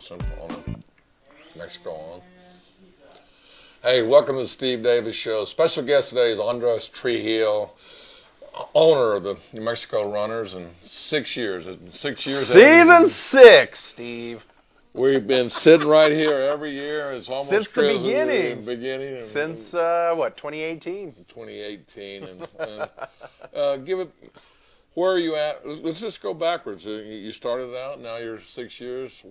us on Mexico on. Hey, welcome to the Steve Davis Show. Special guest today is Andres Trujillo, owner of the New Mexico Runners, and 6 years. 6 years. Season 6, Steve. We've been sitting right here every year. It's almost since the beginning. Since 2018. 2018, and give it. Where are you at? Let's just go backwards. You started out. Now you're 6 years.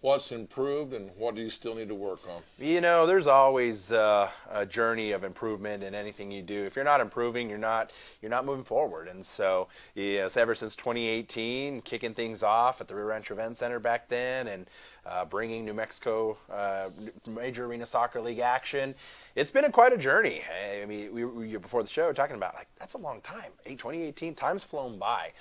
What's improved, and what do you still need to work on? You know, there's always a journey of improvement in anything you do. If you're not improving, you're not moving forward. And so, yes, ever since 2018, kicking things off at the Rio Rancho Event Center back then, and bringing New Mexico Major Arena Soccer League action, it's been quite a journey. I mean, we were before the show talking about, like, that's a long time. 2018, time's flown by.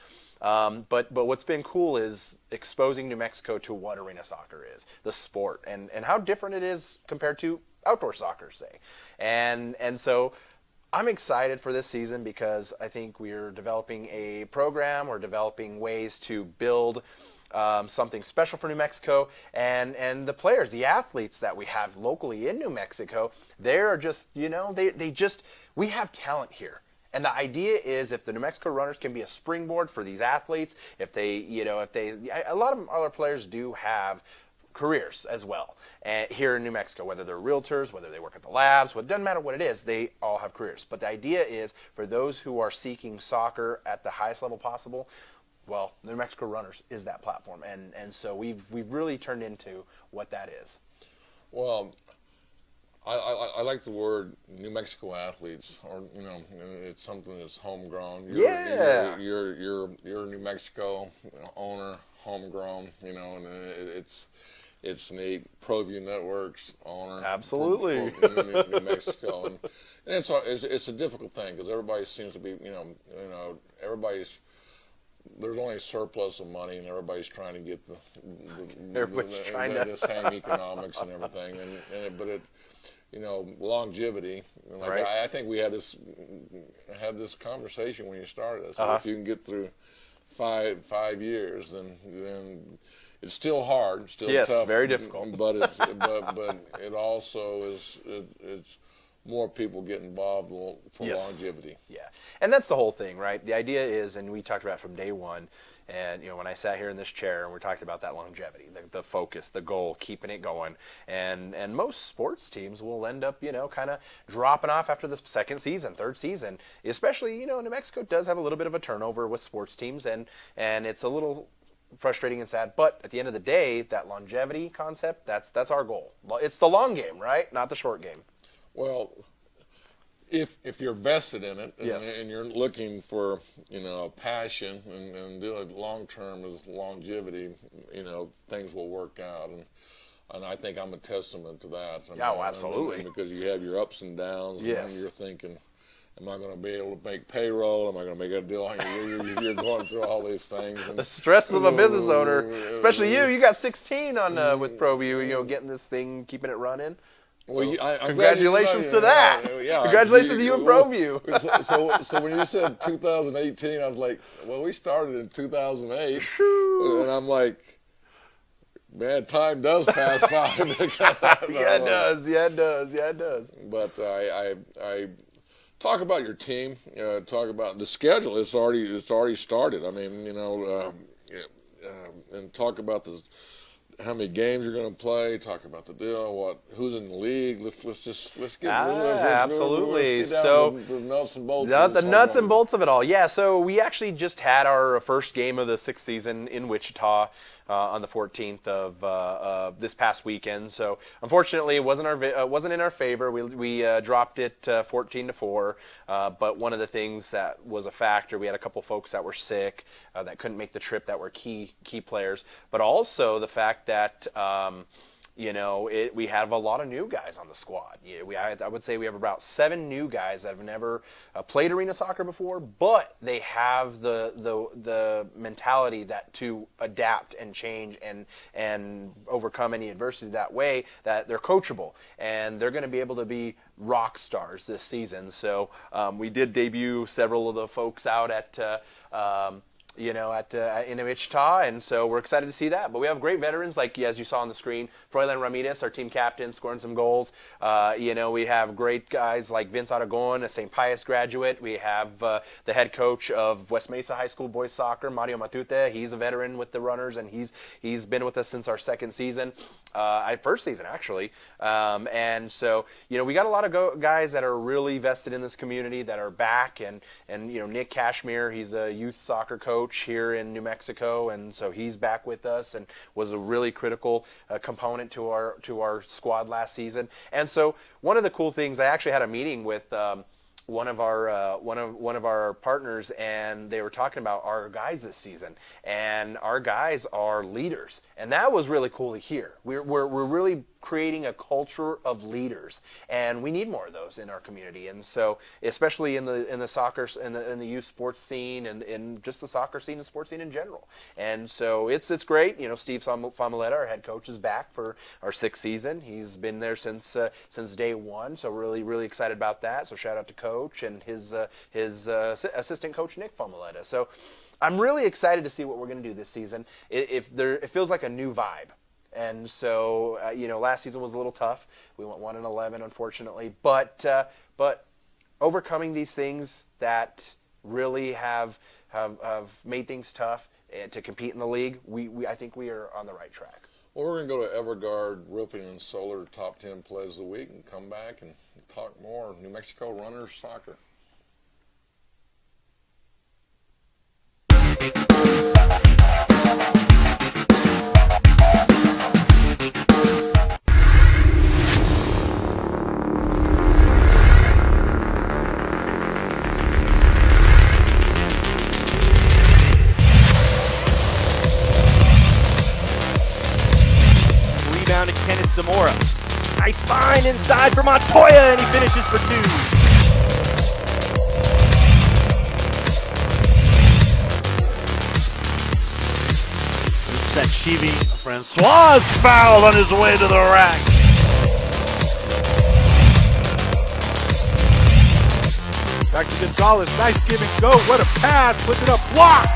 But what's been cool is exposing New Mexico to what arena soccer is, the sport, and how different it is compared to outdoor soccer, say. And so I'm excited for this season because I think we're developing a program, we're developing ways to build something special for New Mexico, and the players, the athletes that we have locally in New Mexico, they're just, we have talent here. And the idea is, if the New Mexico Runners can be a springboard for these athletes, a lot of other players do have careers as well here in New Mexico, whether they're realtors, whether they work at the labs, it doesn't matter what it is, they all have careers. But the idea is, for those who are seeking soccer at the highest level possible, well, the New Mexico Runners is that platform. And so we've really turned into what that is. Well, I like the word New Mexico athletes, or it's something that's homegrown. You're a New Mexico owner, homegrown, and it's neat. ProView Networks owner, absolutely, for New Mexico, and it's a difficult thing because everybody seems to be, there's only a surplus of money, and everybody's trying to get the same economics and everything, longevity. Like, right. I think we had this conversation when you started. I said, if you can get through five years, then it's still hard, still tough. Yes, very difficult. But it also is it's more people get involved for longevity. Yeah, and that's the whole thing, right? The idea is, and we talked about it from day one, and when I sat here in this chair and we talked about that longevity, the focus, the goal, keeping it going, and most sports teams will end up, kind of dropping off after the second season, third season, especially, New Mexico does have a little bit of a turnover with sports teams, and it's a little frustrating and sad, but at the end of the day, that longevity concept, that's our goal. It's the long game, right? Not the short game. Well, if you're vested in it, yes, and you're looking for passion and doing long term is longevity, things will work out, and I think I'm a testament to that. Absolutely. Because you have your ups and downs, yes, and you're thinking, am I going to be able to make payroll? Am I going to make a deal? You're going through all these things. And the stresses of a business owner, especially you got 16 on with ProView, getting this thing, keeping it running. Well, congratulations to that. Yeah, congratulations to you and ProView. So when you said 2018, I was like, well, we started in 2008. And I'm like, man, time does pass by. Yeah, it does. But I talk about your team. Talk about the schedule. It's already started. I mean, and talk about how many games you're going to play. Talk about the deal. Who's in the league? Let's get absolutely. Let's get down the nuts and bolts. The nuts and bolts of it all. Yeah. So we actually just had our first game of the sixth season in Wichita on the 14th of this past weekend. So unfortunately, it wasn't in our favor. We dropped it 14-4. But one of the things that was a factor, we had a couple folks that were sick that couldn't make the trip, that were key players. But also the fact that we have a lot of new guys on the squad. I would say we have about 7 new guys that have never played arena soccer before, but they have the mentality to adapt and change and overcome any adversity that way, that they're coachable, and they're going to be able to be rock stars this season. So we did debut several of the folks out at in Wichita, and so we're excited to see that. But we have great veterans, like as you saw on the screen, Froilan Ramirez, our team captain, scoring some goals. We have great guys like Vince Aragon, a St. Pius graduate. We have the head coach of West Mesa High School boys soccer, Mario Matute. He's a veteran with the Runners, and he's been with us since our second season. First season, actually. And so, we got a lot of guys that are really vested in this community that are back. And Nick Cashmere, he's a youth soccer coach here in New Mexico. And so he's back with us and was a really critical component to our squad last season. And so one of the cool things, I actually had a meeting with one of our partners, and they were talking about our guys this season, and our guys are leaders, and that was really cool to hear. We're really creating a culture of leaders, and we need more of those in our community. And so, especially in the soccer, in the youth sports scene, and in just the soccer scene and sports scene in general. And so it's great. Steve Famoletta, our head coach, is back for our 6th season. He's been there since day one. So really excited about that. So shout out to Coach and his assistant coach Nick Famoletta. So I'm really excited to see what we're going to do this season. It feels like a new vibe. And so, last season was a little tough. We went 1-11, unfortunately. But overcoming these things that really have made things tough to compete in the league, I think we are on the right track. Well, we're going to go to Evergard Roofing and Solar top 10 plays of the week and come back and talk more New Mexico Runners soccer. Rebound to Kenneth Zamora. Nice find inside for Montoya, and he finishes for 2. Chivi Francois fouled on his way to the rack. Back to Gonzalez. Nice give and go. What a pass. Puts it up. Blocked.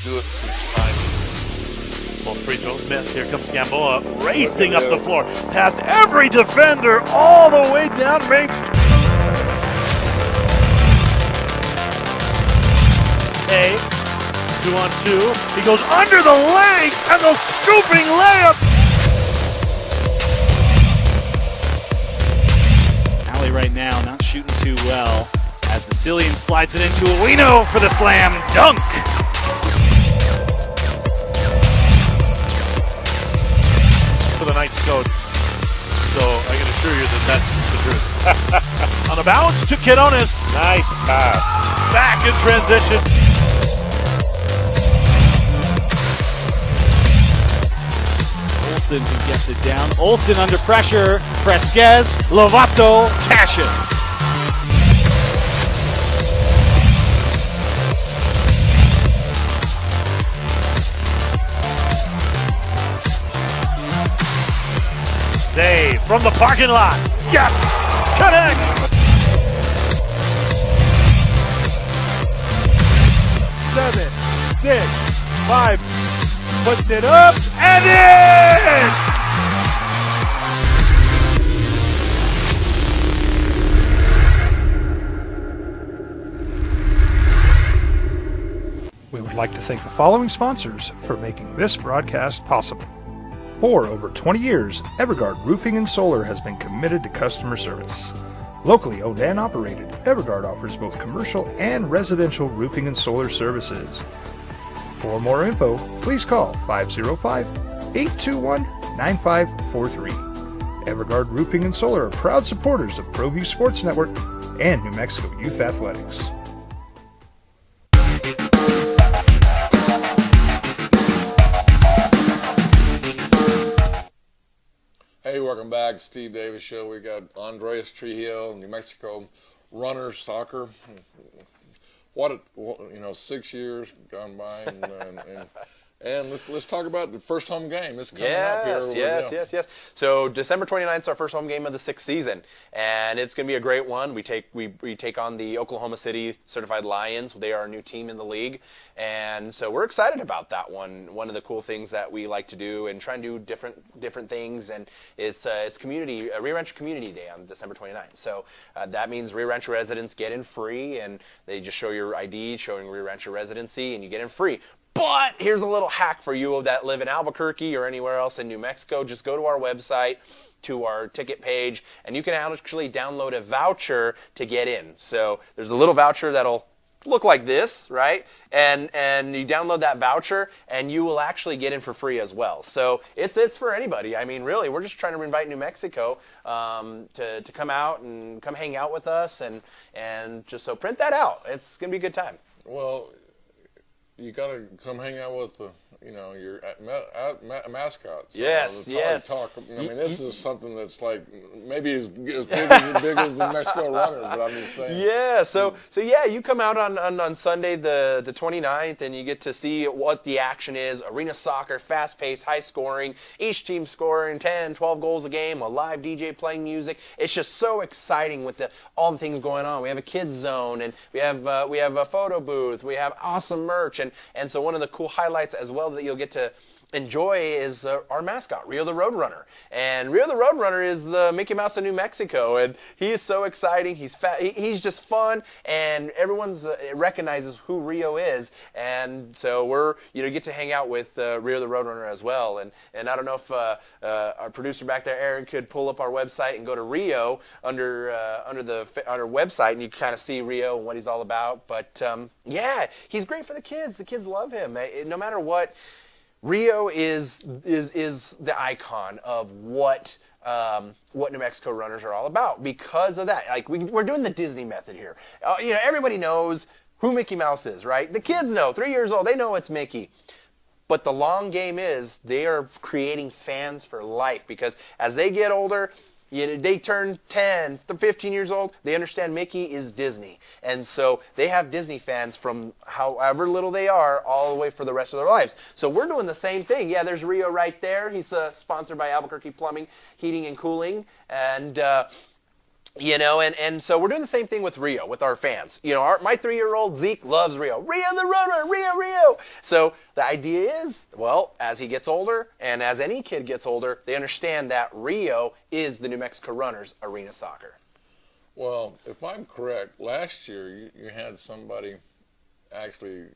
Do it each time. Well, free throws missed. Here comes Gamboa racing up the floor. Past every defender all the way down Main Street. A, 2-on-2. He goes under the leg and the scooping layup. Alley right now not shooting too well as the Sicilian slides it into Owino for the slam dunk. For the Knights coach. So I can assure you that that's the truth. On the bounce to Quirones. Nice pass. Back in transition. Olsen who gets it down. Olsen under pressure. Fresquez, Lovato, Cashin. Zay from the parking lot. Yes! Connect! 7, 6, 5. Puts it up and in! We would like to thank the following sponsors for making this broadcast possible. For over 20 years, Evergard Roofing and Solar has been committed to customer service. Locally owned and operated, Evergard offers both commercial and residential roofing and solar services. For more info, please call 505-821-9543. Evergard Roofing and Solar are proud supporters of ProView Sports Network and New Mexico Youth Athletics. Hey, welcome back. Steve Davis Show. We got Andres Trujillo, New Mexico Runners soccer. What 6 years gone by, and And let's talk about the first home game. It's coming up here. Yes. So December 29th is our first home game of the 6th season, and it's going to be a great one. We take on the Oklahoma City Certified Lions. They are a new team in the league, and so we're excited about that one. One of the cool things that we like to do and try and do different things, and it's Rio Rancho Community Day on December 29th. So that means Rio Rancho residents get in free, and they just show your ID showing Rio Rancho residency, and you get in free. But here's a little hack for you that live in Albuquerque or anywhere else in New Mexico. Just go to our website, to our ticket page, and you can actually download a voucher to get in. So there's a little voucher that'll look like this, right? And you download that voucher, and you will actually get in for free as well. So it's for anybody. I mean, really, we're just trying to invite New Mexico to come out and come hang out with us, and just so print that out. It's gonna be a good time. Well, you got to come hang out with your mascots. Yes. Talk. I mean, this is something that's like maybe as big as the Mexico Runners, but I'm just saying. Yeah. So yeah, you come out on Sunday the 29th, and you get to see what the action is. Arena soccer, fast-paced, high-scoring. Each team scoring 10, 12 goals a game. A live DJ playing music. It's just so exciting with all the things going on. We have a kids zone, and we have a photo booth. We have awesome merch, and so one of the cool highlights as well that you'll get to enjoy is our mascot, Rio the Roadrunner. And Rio the Roadrunner is the Mickey Mouse of New Mexico, and he is so exciting. He's he's just fun, and everyone's recognizes who Rio is. And so we're get to hang out with Rio the Roadrunner as well. And I don't know if our producer back there, Aaron, could pull up our website and go to Rio under our website, and you can kind of see Rio and what he's all about. But yeah, he's great for the kids. The kids love him. No matter what. Rio is the icon of what New Mexico runners are all about because of that. Like we're doing the Disney method here. Everybody knows who Mickey Mouse is, right? The kids know. 3 years old, they know it's Mickey. But the long game is they are creating fans for life because as they get older, they turn 10, 15 years old, they understand Mickey is Disney. And so they have Disney fans from however little they are all the way for the rest of their lives. So we're doing the same thing. Yeah, there's Rio right there. He's sponsored by Albuquerque Plumbing, Heating, and Cooling. And and so we're doing the same thing with Rio, with our fans. My 3-year-old Zeke loves Rio. Rio the Roadrunner, Rio. So the idea is, well, as he gets older, and as any kid gets older, they understand that Rio is the New Mexico Runners arena soccer. Well, if I'm correct, last year you had somebody actually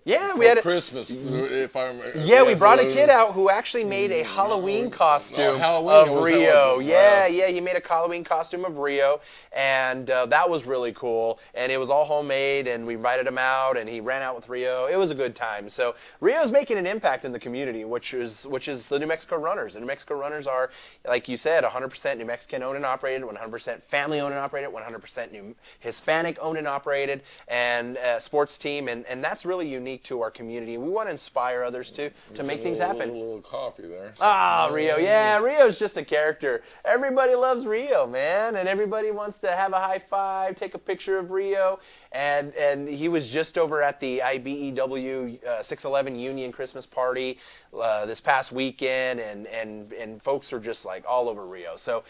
we had Christmas. If I remember. Yeah, we brought a kid out who actually made a Halloween costume of Rio. He made a Halloween costume of Rio, and that was really cool. And it was all homemade, and we invited him out, and he ran out with Rio. It was a good time. So Rio's making an impact in the community, which is the New Mexico Runners. The New Mexico Runners are, like you said, 100% New Mexican owned and operated, 100% family owned and operated, 100% New Hispanic owned and operated, and sports team, and that's really unique to our community. We want to inspire others to make things happen. A little coffee there. Rio. Yeah, Rio's just a character. Everybody loves Rio, man, and everybody wants to have a high five, take a picture of Rio. And he was just over at the IBEW 611 Union Christmas party this past weekend, and folks are just like all over Rio. So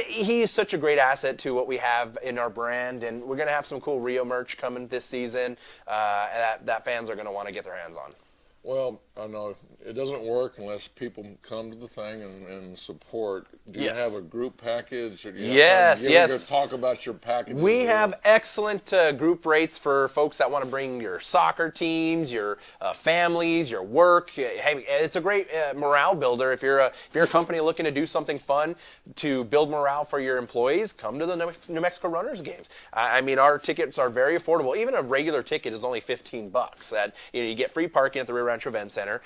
he's such a great asset to what we have in our brand, and we're going to have some cool Rio merch coming this season that fans are going to want to get their hands on. Well, I know it doesn't work unless people come to the thing and support. Do you have a group package? Yes. Talk about your package. We have excellent group rates for folks that want to bring your soccer teams, your families, your work. Hey, it's a great morale builder. If you're a company looking to do something fun to build morale for your employees, come to the New Mexico Runners games. I mean, our tickets are very affordable. Even a regular ticket is only $15. And you get free parking at the Rio Rancho Event Center.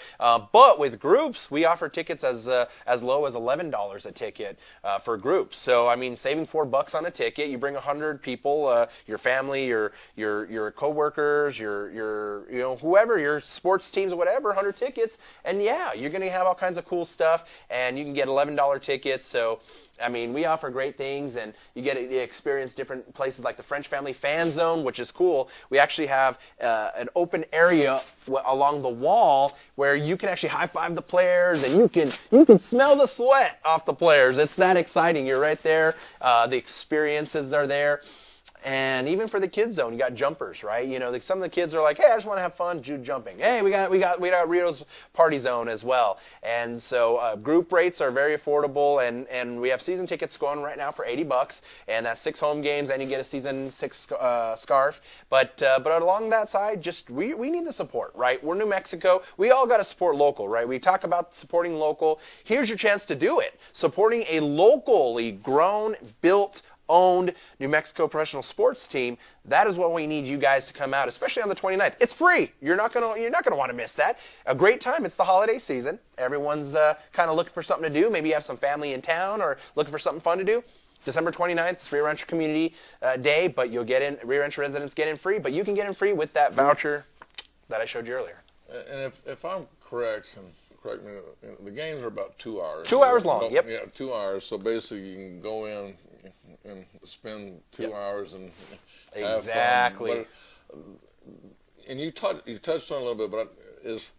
But with groups, we offer tickets as low as $11 a ticket for groups. So I mean, saving $4 on a ticket, you bring 100 people, your family, your coworkers, your whoever, your sports teams or whatever, 100 tickets, and yeah, you're going to have all kinds of cool stuff, and you can get $11 tickets. So I mean, we offer great things, and you get to experience different places like the French Family Fan Zone, which is cool. We actually have an open area along the wall where you can actually high-five the players, and you can smell the sweat off the players. It's that exciting. You're right there. The experiences are there. And even for the kids zone, you got jumpers, right? You know, some of the kids are like, hey, I just want to have fun jumping. Hey, we got Rio's party zone as well. And so group rates are very affordable, and we have season tickets going right now for $80, and that's 6 home games, and you get a season 6 scarf. But along that side, just we need the support, right? We're New Mexico. We all got to support local, right? We talk about supporting local. Here's your chance to do it. Supporting a locally grown, built, owned New Mexico professional sports team. That is what we need you guys to come out, especially on the 29th. It's free. You're not gonna want to miss that. A great time. It's the holiday season. Everyone's kind of looking for something to do. Maybe you have some family in town or looking for something fun to do. December 29th is Rio Rancho Community Day, but you'll get in. Rio Rancho residents get in free, but you can get in free with that voucher that I showed you earlier. And if I'm correct, and correct me, the games are about 2 hours. 2 hours long. Yep. Yeah, 2 hours. So basically, you can go in and spend 2 hours and have exactly. Fun. And you touched on it a little bit, but is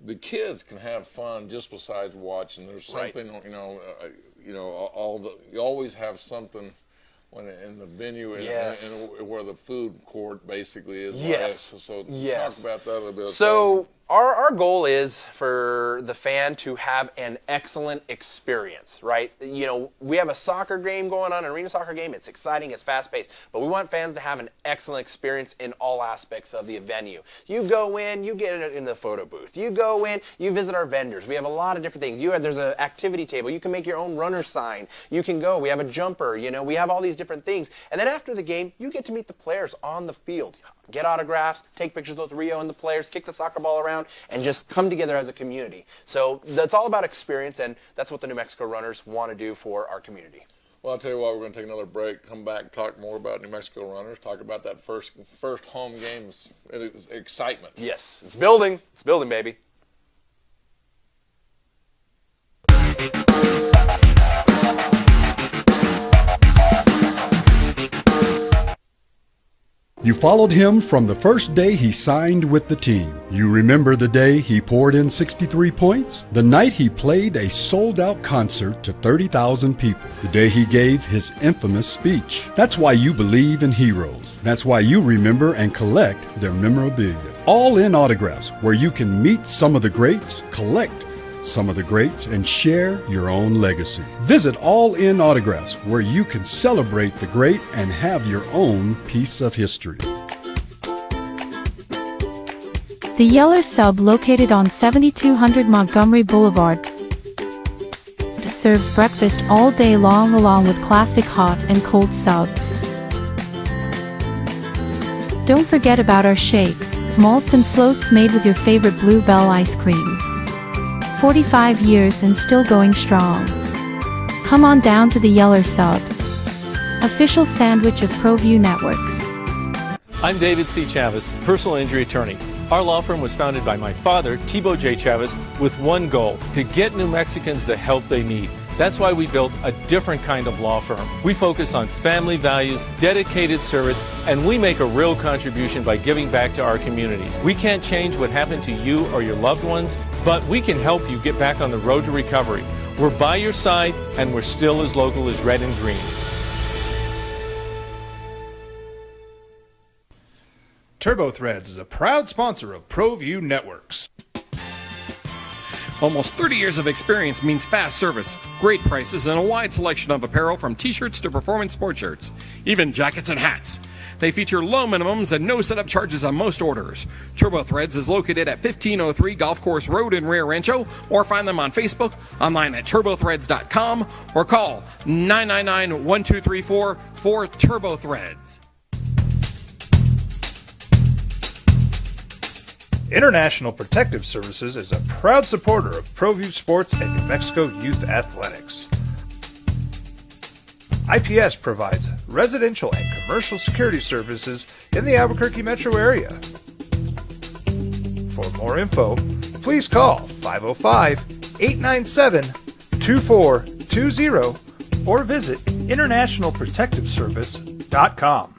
the kids can have fun just besides watching. There's something, right. You always have something when in the venue yes. and where the food court basically is. Yes. Right? So yes. talk about that a little bit. So our goal is for the fan to have an excellent experience, right? You know, we have a soccer game going on, an arena soccer game. It's exciting, it's fast-paced, but we want fans to have an excellent experience in all aspects of the venue. You go in, you get it in the photo booth. You go in, you visit our vendors. We have a lot of different things. There's an activity table. You can make your own runner sign. You can go. We have a jumper. You know, we have all these different things. And then after the game, you get to meet the players on the field. Get autographs, take pictures with Rio and the players, kick the soccer ball around, and just come together as a community. So that's all about experience, and that's what the New Mexico Runners want to do for our community. Well, I'll tell you what, we're going to take another break, come back, talk more about New Mexico Runners, talk about that first home game excitement. Yes, it's building. It's building, baby. You followed him from the first day he signed with the team. You remember the day he poured in 63 points? The night he played a sold-out concert to 30,000 people. The day he gave his infamous speech. That's why you believe in heroes. That's why you remember and collect their memorabilia. All in autographs, where you can meet some of the greats, collect some of the greats, and share your own legacy. Visit All In Autographs, where you can celebrate the great and have your own piece of history. The Yeller Sub, located on 7200 Montgomery Boulevard, serves breakfast all day long along with classic hot and cold subs. Don't forget about our shakes, malts and floats made with your favorite Bluebell ice cream. 45 years and still going strong. Come on down to the Yeller Sub, official sandwich of ProView Networks. I'm David C. Chavez, personal injury attorney. Our law firm was founded by my father, Thibaut J. Chavez, with one goal: to get New Mexicans the help they need. That's why we built a different kind of law firm. We focus on family values, dedicated service, and we make a real contribution by giving back to our communities. We can't change what happened to you or your loved ones, but we can help you get back on the road to recovery. We're by your side, and we're still as local as red and green. Turbo Threads is a proud sponsor of ProView Networks. Almost 30 years of experience means fast service, great prices, and a wide selection of apparel from t-shirts to performance sport shirts, even jackets and hats. They feature low minimums and no setup charges on most orders. Turbo Threads is located at 1503 Golf Course Road in Rio Rancho, or find them on Facebook, online at turbothreads.com, or call 999-1234 for Turbo Threads. International Protective Services is a proud supporter of ProView Sports and New Mexico Youth Athletics. IPS provides residential and commercial security services in the Albuquerque metro area. For more info, please call 505-897-2420 or visit internationalprotectiveservice.com.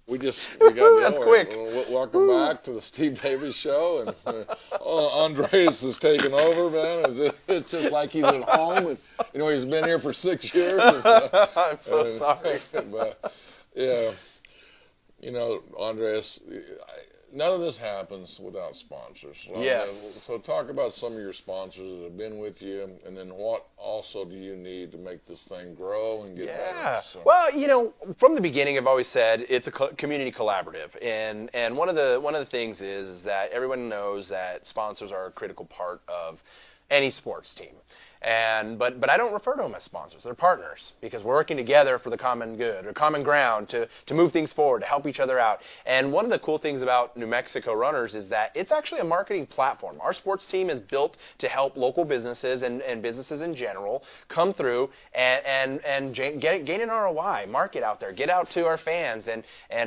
We got that's quick. Welcome back to the Steve Davis Show, and Andres is taking over, man. It's just like he's at home, and he's been here for 6 years. I'm so sorry. But yeah, Andres, none of this happens without sponsors. Yes. So talk about some of your sponsors that have been with you, and then what also do you need to make this thing grow and get better? So. Well, from the beginning, I've always said it's a community collaborative, and one of the things is that everyone knows that sponsors are a critical part of any sports team. But I don't refer to them as sponsors. They're partners, because we're working together for the common good or common ground to move things forward, to help each other out. And one of the cool things about New Mexico Runners is that it's actually a marketing platform. Our sports team is built to help local businesses and businesses in general come through and gain an ROI, market out there, get out to our fans and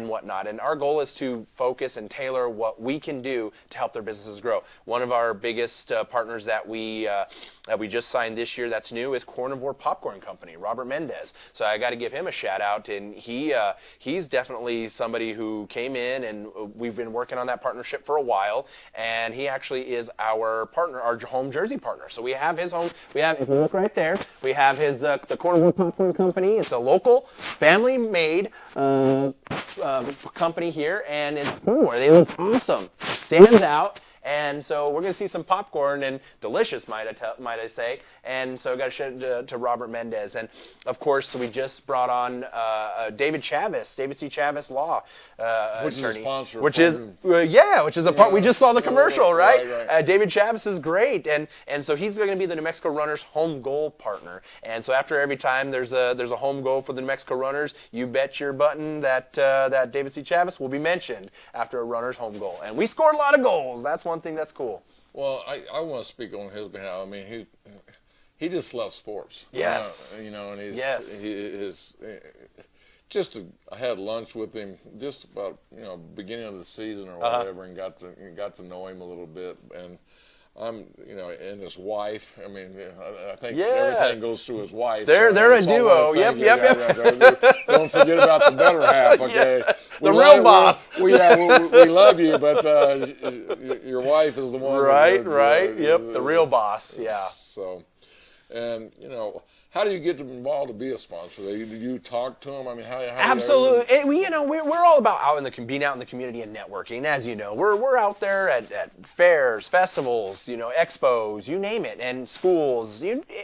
whatnot. And our goal is to focus and tailor what we can do to help their businesses grow. One of our biggest partners that we just signed this year that's new is Carnivore Popcorn Company, Robert Mendez. So I got to give him a shout out, and he's definitely somebody who came in, and we've been working on that partnership for a while, and he actually is our partner, our home jersey partner. So we have his home, if you look right there, we have his the Carnivore Popcorn Company. It's a local family-made company here, and it's cool. They look awesome, stands out. And so we're going to see some popcorn, and delicious, might I say. And so I got to shout out to Robert Mendez. And, of course, we just brought on David C. Chavez Law which attorney. Is a sponsor. Which is a part. We just saw the commercial, right? David Chavez is great. And so he's going to be the New Mexico Runners home goal partner. And so after every time there's a home goal for the New Mexico Runners, you bet your button that David C. Chavez will be mentioned after a Runners home goal. And we scored a lot of goals. That's one thing that's cool. Well, I want to speak on his behalf. I mean, he just loves sports. Yes. And he's I had lunch with him just about beginning of the season or whatever, and got to know him a little bit. And I'm and his wife. I mean, I think everything goes through his wife. They're a duo. Yep. Don't forget about the better half. Okay. Yeah. The real boss. We love you, but your wife is the one. Right. Yep. The real boss. Yeah. So, and how do you get them involved to be a sponsor? Do you talk to them? I mean, how absolutely. We're all about being out in the community and networking. As you know, we're out there at fairs, festivals, expos, you name it, and schools.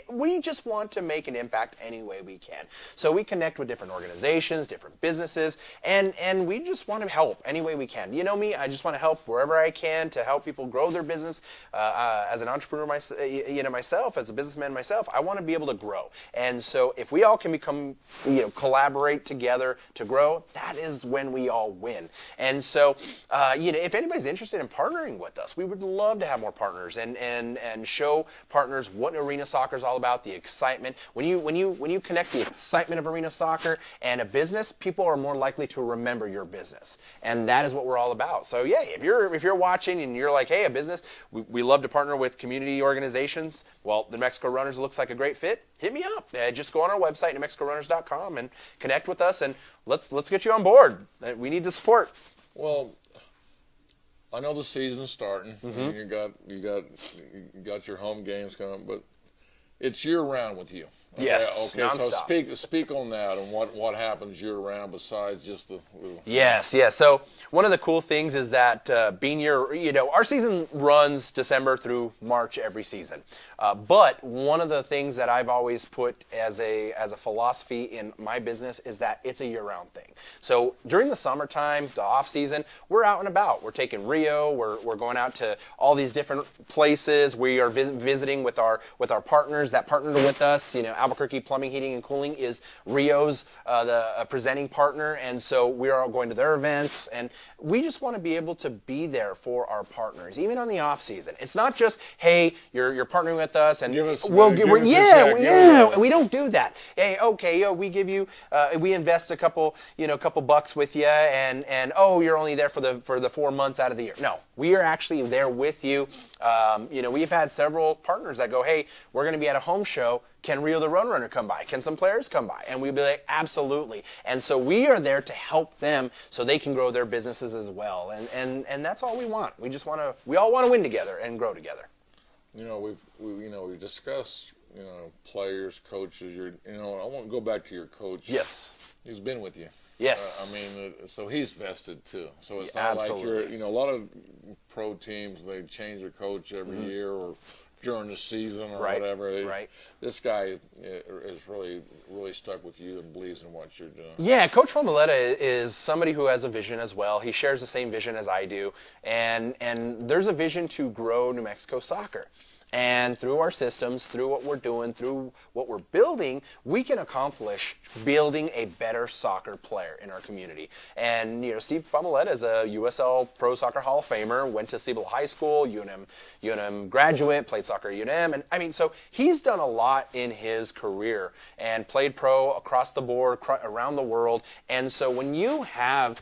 We just want to make an impact any way we can. So we connect with different organizations, different businesses, and we just want to help any way we can. You know me, I just want to help wherever I can to help people grow their business. As an entrepreneur myself, as a businessman myself, I want to be able to grow. And so if we all can collaborate together to grow, that is when we all win. And so, if anybody's interested in partnering with us, we would love to have more partners and show partners what arena soccer is all about, the excitement. When you connect the excitement of arena soccer and a business, people are more likely to remember your business. And that is what we're all about. So yeah, if you're watching and you're like, hey, a business, we love to partner with community organizations. Well, the New Mexico Runners looks like a great fit. Hit me up. Just go on our website, NewMexicoRunners.com, and connect with us, and let's get you on board. We need the support. Well, I know the season's starting. And you got your home games coming, but it's year round with you. Okay? Yes. Okay. Nonstop. So speak on that and what happens year round besides just the. Yes. So one of the cool things is that being our season runs December through March every season. But one of the things that I've always put as a philosophy in my business is that it's a year-round thing. So during the summertime, the off season, we're out and about. We're taking Rio. We're going out to all these different places. We are visiting with our partners partners that partnered with us. Albuquerque Plumbing, Heating, and Cooling is Rio's the presenting partner, and so we are all going to their events, and we just want to be able to be there for our partners, even on the off season. It's not just, hey, you're partnering with us, and we don't do that. Hey, okay, we give you, we invest a couple bucks with you, and you're only there for the 4 months out of the year. No, we are actually there with you. We've had several partners that go, hey, we're going to be at a home show. Can Rio the Roadrunner come by? Can some players come by? And we'd be like, absolutely. And so we are there to help them so they can grow their businesses as well. And that's all we want. We all want to win together and grow together. We've discussed, players, coaches. I want to go back to your coach. Yes. He's been with you. Yes. So he's vested too. So it's not like a lot of pro teams, they change their coach every year or during the season or whatever. Right. This guy is really, really stuck with you and believes in what you're doing. Yeah, Coach Famoletta is somebody who has a vision as well. He shares the same vision as I do. And there's a vision to grow New Mexico soccer. And through our systems, through what we're doing, through what we're building, we can accomplish building a better soccer player in our community. And, Steve Famoletta is a USL Pro Soccer Hall of Famer, went to Siebel High School, UNM graduate, played soccer at UNM. And, so he's done a lot in his career and played pro across the board, around the world. And so when you have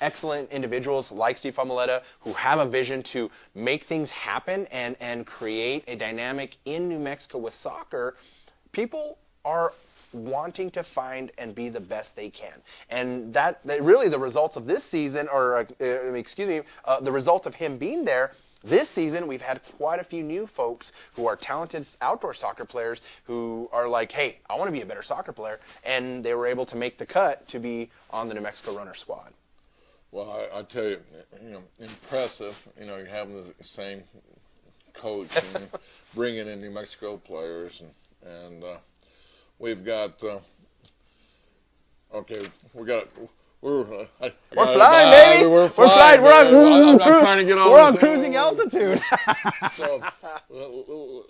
excellent individuals like Steve Famoletta who have a vision to make things happen and create a dynamic in New Mexico with soccer, people are wanting to find and be the best they can. And that really the results of this season, the result of him being there, this season, we've had quite a few new folks who are talented outdoor soccer players who are like, hey, I want to be a better soccer player. And they were able to make the cut to be on the New Mexico Runner squad. Well, I tell you, impressive, you're having the same coach and bringing in New Mexico players. And we've got, we're flying, baby. We're flying. I'm trying to get on. We're on cruising altitude. So,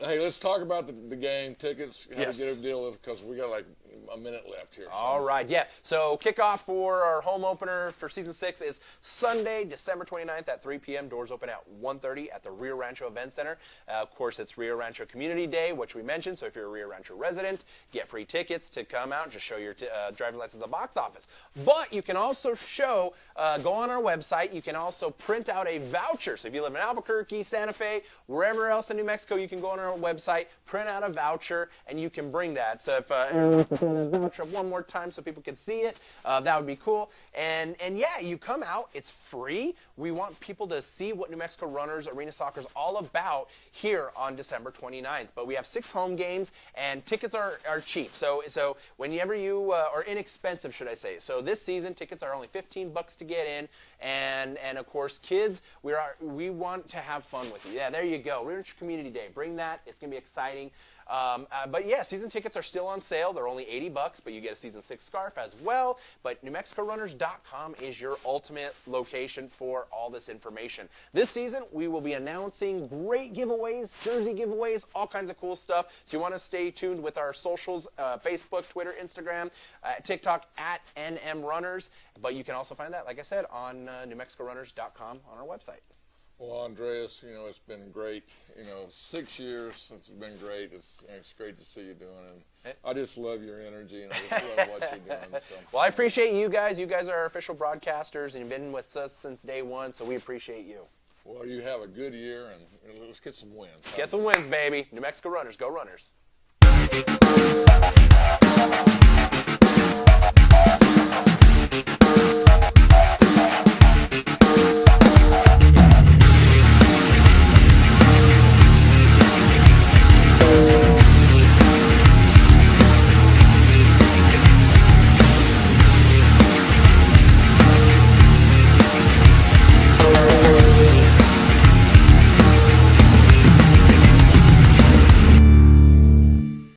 hey, let's talk about the game tickets. How to get a deal with, because we got like a minute left here. All right, yeah. So kickoff for our home opener for season 6 is Sunday, December 29th at 3 p.m. Doors open at 1:30 at the Rio Rancho Event Center. Of course, it's Rio Rancho Community Day, which we mentioned. So if you're a Rio Rancho resident, get free tickets to come out. Just show your driver's license at the box office. But you can also go on our website. You can also print out a voucher. So if you live in Albuquerque, Santa Fe, wherever else in New Mexico, you can go on our website, print out a voucher, and you can bring that. So if voucher one more time so people can see it, that would be cool. And yeah, you come out. It's free. We want people to see what New Mexico Runners Arena Soccer is all about here on December 29th. But we have 6 home games, and tickets are cheap. So whenever you are inexpensive, should I say. So this season, tickets are only $15 to get in, and of course, kids, we want to have fun with you. Yeah, there you go. Rio Rancho Community Day. Bring that. It's gonna be exciting. But yeah, season tickets are still on sale. They're only $80, but you get a season 6 scarf as well. But NewMexicoRunners.com is your ultimate location for all this information. This season, we will be announcing great giveaways, jersey giveaways, all kinds of cool stuff. So you want to stay tuned with our socials, Facebook, Twitter, Instagram, TikTok at NMRunners. But you can also find that, like I said, on NewMexicoRunners.com on our website. Well, Andres, it's been great. 6 years, it's been great. It's great to see you doing it. I just love your energy, and I just love what you're doing. So. Well, I appreciate you guys. You guys are our official broadcasters, and you've been with us since day one, so we appreciate you. Well, you have a good year, and let's get some wins. Let's get some wins, baby. New Mexico Runners, go Runners.